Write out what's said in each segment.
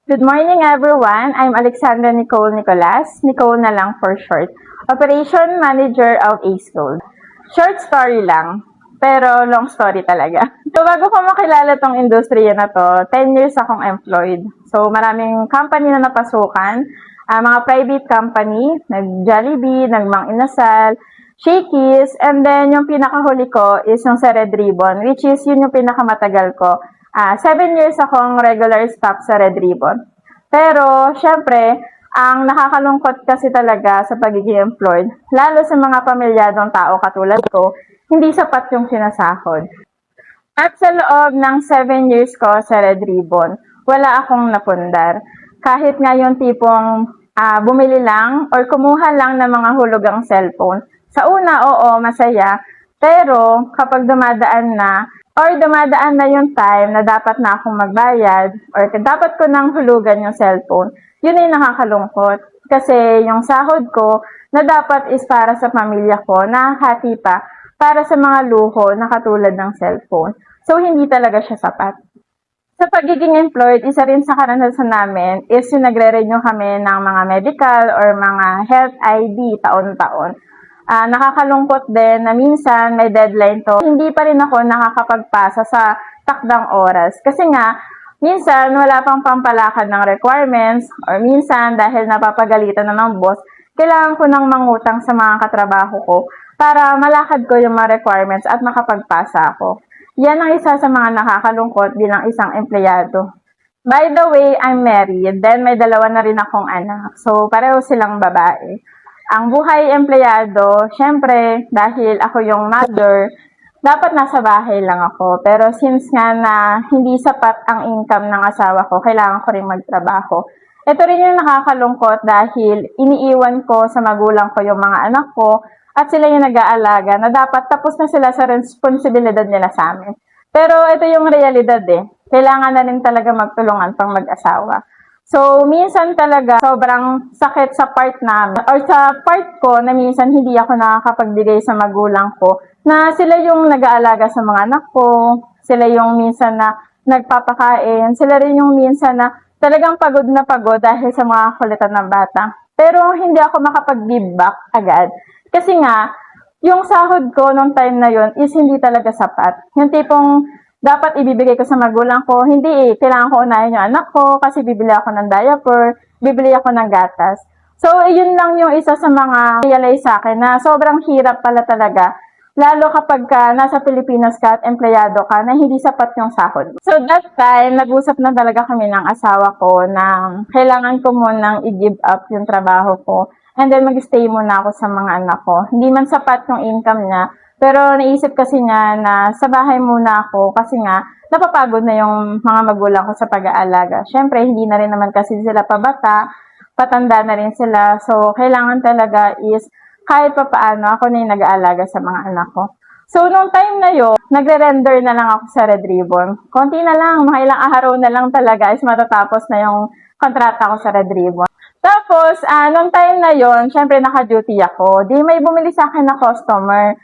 Good morning everyone. I'm Alexandra Nicole Nicolas, Nicole na lang for short. Operation Manager of Ace Gold. Short story lang, pero long story talaga. So bago ko makilala tong industriya na to, 10 years akong employed. So maraming company na napasukan, mga private company, nag-Jollibee, nag-Mang Inasal, Shakey's, and then yung pinakahuli ko is yung sa Red Ribbon, which is yun yung pinakamatagal ko. 7 years akong regular staff sa Red Ribbon. Pero, syempre, ang nakakalungkot kasi talaga sa pagiging employed, lalo sa mga pamilyadong tao katulad ko, hindi sapat yung sinasahod. At sa loob ng 7 years ko sa Red Ribbon, wala akong napundar. Kahit nga yung tipong bumili lang or kumuha lang ng mga hulugang cellphone. Sa una, oo, masaya. Pero kapag dumadaan na yung time na dapat na akong magbayad or dapat ko nang hulugan yung cellphone, yun ay nakakalungkot. Kasi yung sahod ko na dapat is para sa pamilya ko, nakahati pa para sa mga luho na katulad ng cellphone. So, hindi talaga siya sapat. Sa pagiging employed, isa rin sa karanasan namin is yung nagre-renew kami ng mga medical or mga health ID taon-taon. Nakakalungkot din na minsan may deadline to. Hindi pa rin ako nakakapagpasa sa takdang oras. Kasi nga, minsan wala pang pampalakad ng requirements or minsan dahil napapagalitan na ng boss, kailangan ko nang mangutang sa mga katrabaho ko para malakad ko yung mga requirements at makapagpasa ako. Yan ang isa sa mga nakakalungkot bilang isang empleyado. By the way, I'm married. Then may dalawa na rin akong anak. So, pareho silang babae. Ang buhay empleyado, syempre, dahil ako yung mother, dapat nasa bahay lang ako. Pero since nga na hindi sapat ang income ng asawa ko, kailangan ko rin magtrabaho. Ito rin yung nakakalungkot dahil iniiwan ko sa magulang ko yung mga anak ko at sila yung nag-aalaga na dapat tapos na sila sa responsibilidad nila sa amin. Pero ito yung realidad Kailangan na rin talaga magtulungan pang mag-asawa. So, minsan talaga, sobrang sakit sa part namin, or sa part ko na minsan hindi ako nakakapagbigay sa magulang ko, na sila yung nag-aalaga sa mga anak ko, sila yung minsan na nagpapakain, sila rin yung minsan na talagang pagod na pagod dahil sa mga kulitan ng bata. Pero hindi ako makapag-give back agad. Kasi nga, yung sahod ko nung time na yon is hindi talaga sapat. Yung tipong, dapat ibibigay ko sa magulang ko. Hindi kailangan ko unahin yung anak ko kasi bibili ako ng diaper, bibili ako ng gatas. So, yun lang yung isa sa mga realize sa akin na sobrang hirap pala talaga. Lalo kapag nasa Pilipinas ka at empleyado ka na hindi sapat yung sahod. So, that time, nag-usap na talaga kami ng asawa ko na kailangan ko munang i-give up yung trabaho ko. And then, mag-stay muna ako sa mga anak ko. Hindi man sapat yung income niya. Pero naisip kasi niya na sa bahay muna ako kasi nga napapagod na yung mga magulang ko sa pag-aalaga. Syempre, hindi na rin naman kasi sila pabata, patanda na rin sila. So, kailangan talaga is kahit pa paano ako na yung nag-aalaga sa mga anak ko. So, nung time na yun, nagre-render na lang ako sa Red Ribbon. Konti na lang, mga ilang araw na lang talaga is matatapos na yung kontrata ko sa Red Ribbon. Tapos, nung time na yun, syempre naka-duty ako. Di may bumili sa akin na customer.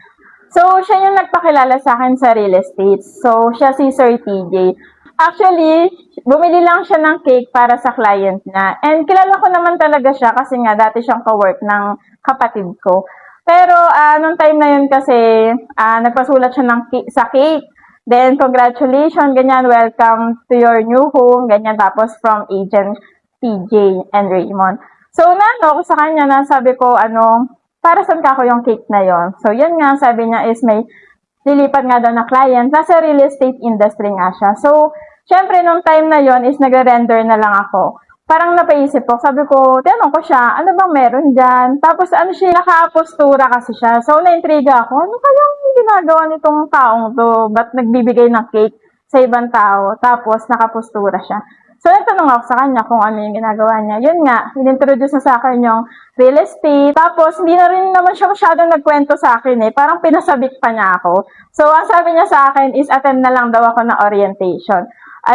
So, siya yung nagpakilala sa akin sa real estate. So, siya si Sir TJ. Actually, bumili lang siya ng cake para sa client niya. And kilala ko naman talaga siya kasi nga dati siyang ka-work ng kapatid ko. Pero, nung time na yun kasi, nagpasulat siya sa cake. Then, congratulations, ganyan, welcome to your new home, ganyan. Tapos, from agent TJ and Raymond. So, ako sa kanya na sabi ko, para saan ka ako yung cake na yon. So, yun nga, sabi niya is may lilipat nga daw na client. Nasa real estate industry nga siya. So, syempre, nung time na yon is nagre-render na lang ako. Parang napaisip ko, sabi ko, tinanong ko siya, ano bang meron dyan? Tapos, siya, nakapostura kasi siya. So, naintriga ako, ano kayang ginagawa nitong taong to? Ba't nagbibigay ng cake sa ibang tao? Tapos, nakapostura siya. So, nagtanong ako sa kanya kung ano yung ginagawa niya. Yun nga, inintroduce na sa akin yung real estate. Tapos, hindi na rin naman siya masyadong nagkwento sa akin Parang pinasabik pa niya ako. So, ang sabi niya sa akin is attend na lang daw ako ng orientation.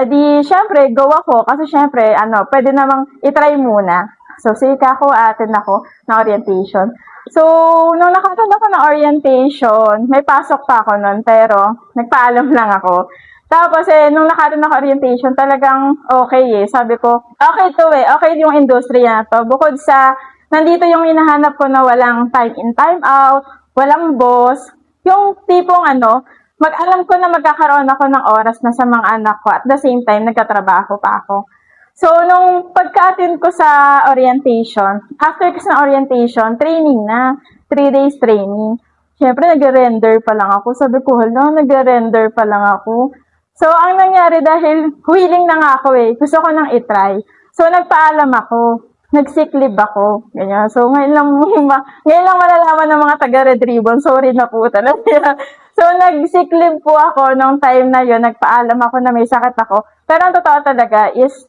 Di, syempre, go ako. Kasi syempre, pwede namang itry muna. So, sige ako, attend ako ng orientation. So, nung nakatanda ako ng orientation, may pasok pa ako nun, pero nagpaalam lang ako. Tapos nung nakaroon ako orientation, talagang okay Sabi ko, okay to okay yung industriya na to. Bukod sa, nandito yung hinahanap ko na walang time in, time out, walang boss, yung tipong mag-alam ko na magkakaroon ako ng oras na sa mga anak ko at the same time, nagkatrabaho pa ako. So, nung pagka-attend ko sa orientation, after ko sa orientation, training na. 3 days training. Siyempre, nag-render pa lang ako. Sabi ko, hala, nag-render pa lang ako. So, ang nangyari dahil willing na nga ako Gusto ko nang itry. So, nagpaalam ako. Nag-sick leave ako. Ganyan. So, ngayon lang malalaman ng mga taga-Red Ribbon. Sorry na po talaga. So, nag-sick leave po ako nung time na yon. Nagpaalam ako na may sakit ako. Pero ang totoo talaga is,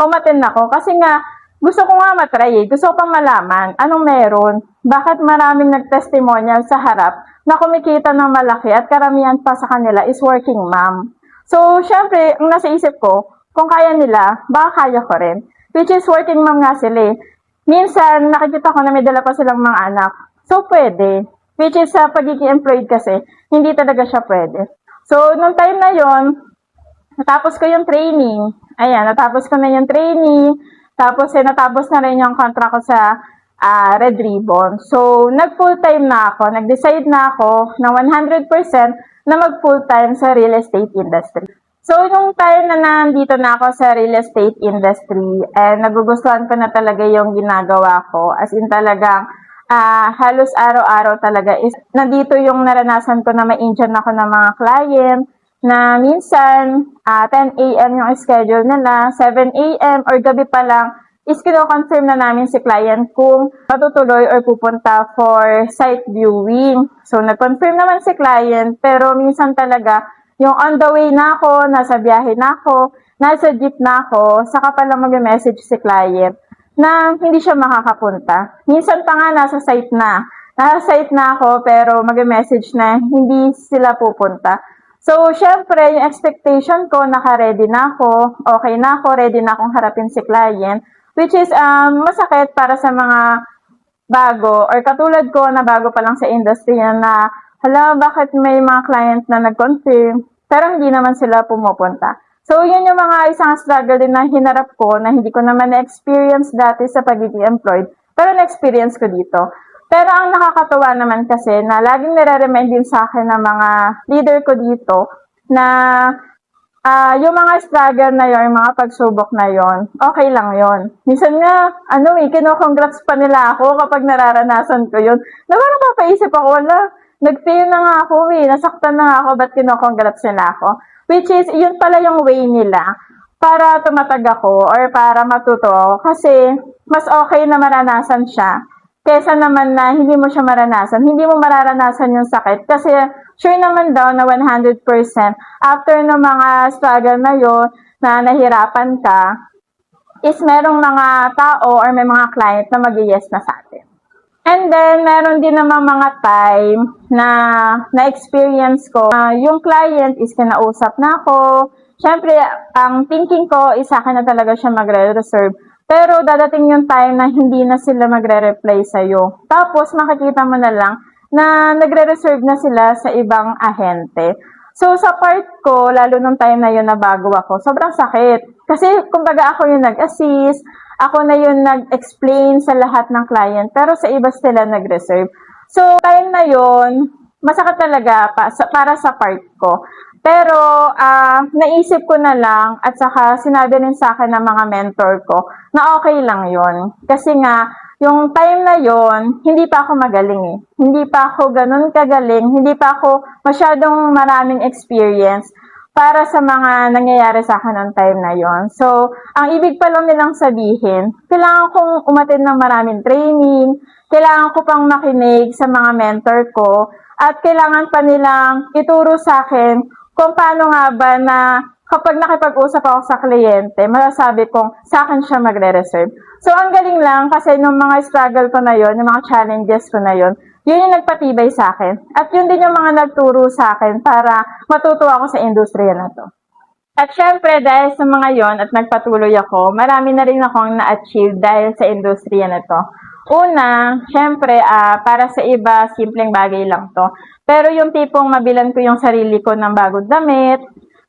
umattend ako. Kasi nga, gusto ko nga matry Gusto ko pang malaman anong meron. Bakit maraming nag-testimonial sa harap na kumikita ng malaki at karamihan pa sa kanila is working mom. So, syempre, ang nasa isip ko, kung kaya nila, baka kaya ko rin. Which is working mom nga sila Minsan, nakikita ko na may dala pa silang mga anak. So, pwede. Which is sa pagiging employed kasi, hindi talaga siya pwede. So, nung time na yon natapos ko yung training. Ayan, natapos ko na yung training. Tapos, natapos na rin yung contract ko sa Red Ribbon. So, nag-full-time na ako. Nag-decide na ako na 100% na mag-full-time sa real estate industry. So, nung time na nandito na ako sa real estate industry, nagugustuhan ko na talaga yung ginagawa ko. As in talagang, halos araw-araw talaga is nandito yung naranasan ko na ma-intern ako ng mga client na minsan 10 a.m. yung schedule nila, 7 a.m. or gabi pa lang is kino-confirm na namin si client kung matutuloy or pupunta for site viewing. So, nag-confirm naman si client pero minsan talaga yung on the way na ako, nasa biyahe na ako, nasa jeep na ako, saka pa lang mag-message si client na hindi siya makakapunta. Minsan pa nga nasa site na. Nasa site na ako pero mag-message na hindi sila pupunta. So, syempre, yung expectation ko, naka-ready na ako, okay na ako, ready na akong harapin si client, which is masakit para sa mga bago or katulad ko na bago pa lang sa industry na hala, bakit may mga client na nag-confirm pero hindi naman sila pumupunta. So, yun yung mga isang struggle din na hinarap ko na hindi ko naman na-experience dati sa pagiging employed pero na-experience ko dito. Pero ang nakakatuwa naman kasi na laging nire-remind din sa akin ng mga leader ko dito na yung mga struggle na yon, yung mga pagsubok na yon, okay lang yon. Minsan nga, kino-congrats pa nila ako kapag nararanasan ko yun. Na parang papaisip ako, wala, nag-fail na nga ako nasaktan na nga ako, ba't kino-congrats nila ako? Which is, yun pala yung way nila para tumatag ako or para matuto ako. Kasi, mas okay na maranasan siya kesa naman na hindi mo siya maranasan. Hindi mo mararanasan yung sakit. Kasi sure naman daw na 100% after ng mga struggle na yun, na nahirapan ka, is merong mga tao or may mga client na mag-yes na sa atin. And then, meron din naman mga time na na-experience ko, yung client is kinausap na ako. Siyempre, ang thinking ko is sa akin na talaga siya magre-reserve. Pero dadating yung time na hindi na sila magre-reply sa'yo. Tapos makikita mo na lang na nagre-reserve na sila sa ibang ahente. So sa part ko, lalo nung time na yun na bago ako, sobrang sakit. Kasi kumbaga ako yung nag-assist, ako na yung nag-explain sa lahat ng client, pero sa iba sila nag-reserve. So time na yun, masakit talaga para sa part ko. Pero, naisip ko na lang at saka sinabi rin sa akin ng mga mentor ko na okay lang yon. Kasi nga, yung time na yon, hindi pa ako magaling Hindi pa ako ganun kagaling, hindi pa ako masyadong maraming experience para sa mga nangyayari sa akin ng time na yon. So, ang ibig pa lang nilang sabihin, kailangan kong umattend ng maraming training, kailangan ko pang makinig sa mga mentor ko, at kailangan pa nilang ituro sa akin kung paano nga ba na kapag nakipag-usap ako sa kliyente, masasabi kong sa akin siya magre-reserve. So, ang galing lang kasi nung mga struggle ko na yon, yung mga challenges ko na yon, yun yung nagpatibay sa akin. At yun din yung mga nagturo sa akin para matuto ako sa industriya na to. At syempre, dahil sa mga yon at nagpatuloy ako, marami na rin akong na-achieve dahil sa industriya na to. Una, syempre, para sa iba, simpleng bagay lang to. Pero yung tipong mabilan ko yung sarili ko ng bagong damit,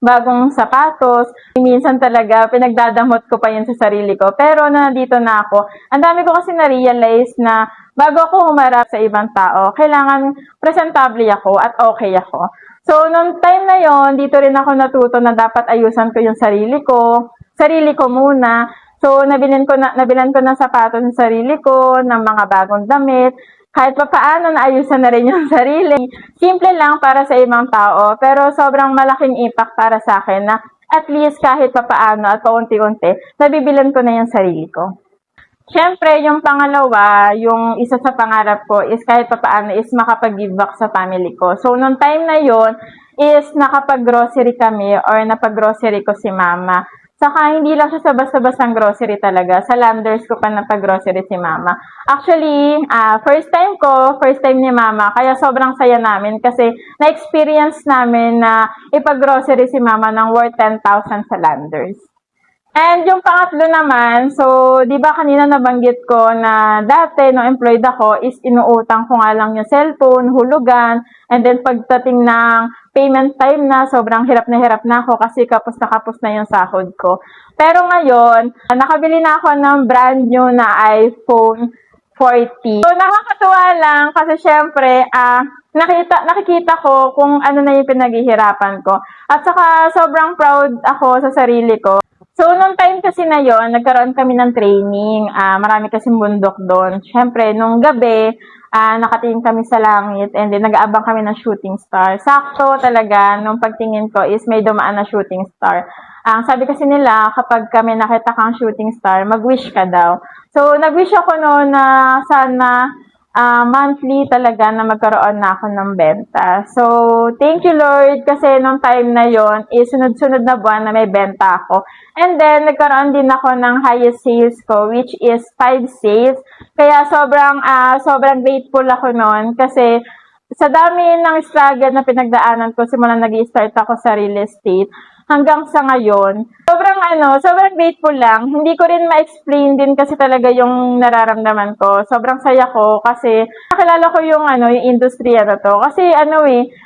bagong sapatos. Minsan talaga, pinagdadamot ko pa yun sa sarili ko. Pero nandito na ako, ang dami ko kasi na-realize na bago ako humarap sa ibang tao, kailangan presentable ako at okay ako. So, nung time na yon, dito rin ako natuto na dapat ayusan ko yung sarili ko muna. So, nabilan ko ng sapatos sa sarili ko, ng mga bagong damit, kahit pa paano naayusan na rin yung sarili. Simple lang para sa ibang tao, pero sobrang malaking impact para sa akin na at least kahit pa paano at paunti-unti, nabibilan ko na yung sarili ko. Siyempre, yung pangalawa, yung isa sa pangarap ko is kahit pa paano is makapag-give back sa family ko. So, nung time na yon is nakapag-grocery kami or napag-grocery ko si mama. Saka hindi lang siya sa basta-bastang grocery talaga. Sa Landers ko pa napag-grocery si mama. Actually, first time ni mama. Kaya sobrang saya namin kasi na-experience namin na ipag-grocery si mama ng worth 10,000 sa Landers. And yung pangatlo naman, so, di ba kanina nabanggit ko na dati, nung employed ako, is inuutang ko nga lang yung cellphone, hulugan, and then pagdating ng payment time na, sobrang hirap na ako kasi kapos na yung sahod ko. Pero ngayon, nakabili na ako ng brand new na iPhone 40. So, nakakatuwa lang kasi syempre, nakikita ko kung ano na yung pinaghihirapan ko. At saka, sobrang proud ako sa sarili ko. So, nung time kasi na yon, nagkaroon kami ng training. Marami kasing bundok doon. Siyempre, nung gabi, nakatingin kami sa langit and then nag-aabang kami ng shooting star. Sakto talaga, nung pagtingin ko is may dumaan na shooting star. Sabi kasi nila, kapag kami nakita kang shooting star, mag-wish ka daw. So, nag-wish ako noon na sana monthly talaga na magkaroon na ako ng benta. So, thank you Lord kasi nung time na yon is sunod-sunod na buwan na may benta ako. And then, nagkaroon din ako ng highest sales ko which is 5 sales. Kaya sobrang grateful ako noon kasi sa dami ng struggle na pinagdaanan ko simula nag-i-start ako sa real estate hanggang sa ngayon. Sobrang grateful lang. Hindi ko rin ma-explain din kasi talaga yung nararamdaman ko. Sobrang saya ko kasi nakilala ko yung industriya na to. Kasi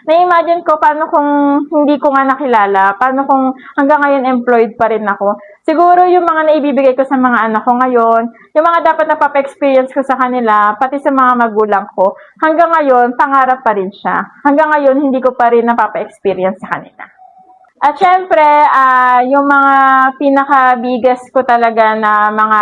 na-imagine ko paano kung hindi ko nga nakilala, paano kung hanggang ngayon employed pa rin ako. Siguro yung mga naibibigay ko sa mga anak ko ngayon, yung mga dapat na papa-experience ko sa kanila, pati sa mga magulang ko, hanggang ngayon, pangarap pa rin siya. Hanggang ngayon, hindi ko pa rin napapa-experience sa kanila. At syempre, yung mga pinaka-biggest ko talaga na mga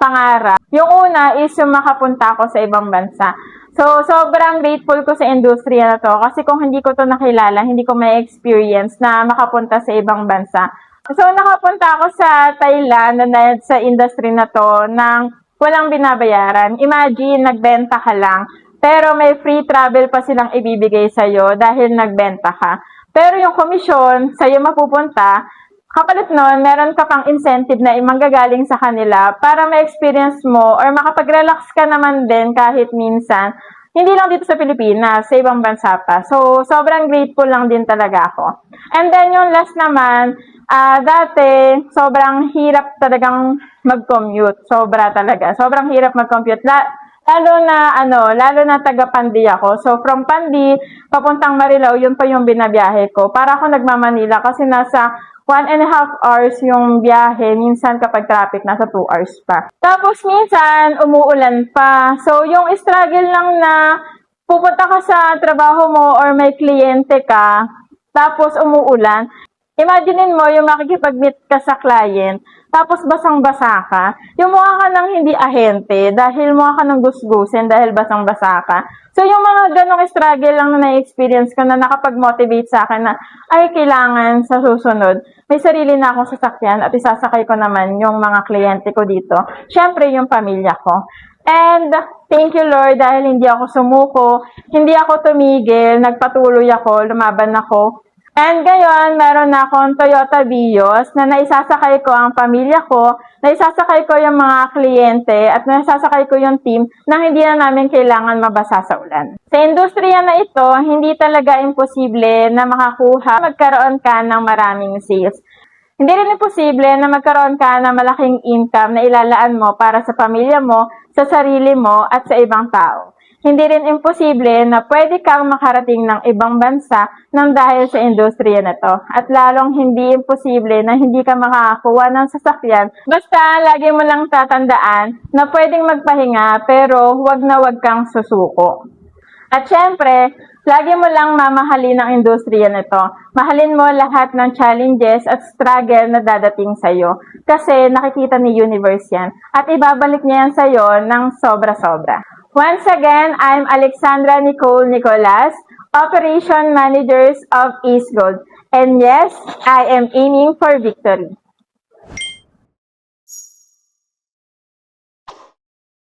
pangarap, yung una is yung makapunta ako sa ibang bansa. So, sobrang grateful ko sa industriya na to kasi kung hindi ko to nakilala, hindi ko may experience na makapunta sa ibang bansa. So, nakapunta ako sa Thailand na sa industry na to nang walang binabayaran. Imagine, nagbenta ka lang, pero may free travel pa silang ibibigay sa'yo dahil nagbenta ka. Pero yung komisyon, sa'yo mapupunta, kapalit nun, meron ka pang incentive na imanggagaling sa kanila para ma-experience mo or makapag-relax ka naman din kahit minsan. Hindi lang dito sa Pilipinas, sa ibang bansa pa. So, sobrang grateful lang din talaga ako. And then yung last naman, dati, sobrang hirap talagang mag-commute. Sobra talaga. Sobrang hirap mag-commute. Lalo na taga Pandi ako. So, from Pandi, papuntang Marilao, yun pa yung binabiyahe ko. Para ako nagmamanila kasi nasa 1.5 hours yung biyahe. Minsan kapag traffic, nasa 2 hours pa. Tapos minsan, umuulan pa. So, yung struggle lang na pupunta ka sa trabaho mo or may kliyente ka, tapos umuulan. Imaginein mo yung makikipag-meet ka sa client, tapos basang-basa ka. Yung mukha ka ng hindi ahente, dahil mukha ka ng gusgusin, dahil basang-basa ka. So, yung mga ganong struggle lang na na-experience ko na nakapag-motivate sa akin na, ay, kailangan sa susunod, may sarili na akong sasakyan at isasakay ko naman yung mga kliyente ko dito. Siyempre, yung pamilya ko. And, thank you Lord dahil hindi ako sumuko, hindi ako tumigil, nagpatuloy ako, lumaban ako. And ngayon, meron na akong Toyota Vios na naisasakay ko ang pamilya ko, naisasakay ko yung mga kliyente, at naisasakay ko yung team na hindi na namin kailangan mabasa sa ulan. Sa industriya na ito, hindi talaga imposible na magkaroon ka ng maraming sales. Hindi rin imposible na magkaroon ka ng malaking income na ilalaan mo para sa pamilya mo, sa sarili mo, at sa ibang tao. Hindi rin imposible na pwede kang makarating ng ibang bansa nang dahil sa industriya na to. At lalong hindi imposible na hindi ka makakakuha ng sasakyan. Basta lagi mo lang tatandaan na pwedeng magpahinga pero wag kang susuko. At syempre, lagi mo lang mamahalin ang industriya nito. Mahalin mo lahat ng challenges at struggle na dadating sa'yo. Kasi nakikita ni Universe yan. At ibabalik niya yan sa'yo ng sobra-sobra. Once again, I'm Alexandra Nicole Nicolas, Operation Managers of East Gold. And yes, I am aiming for victory.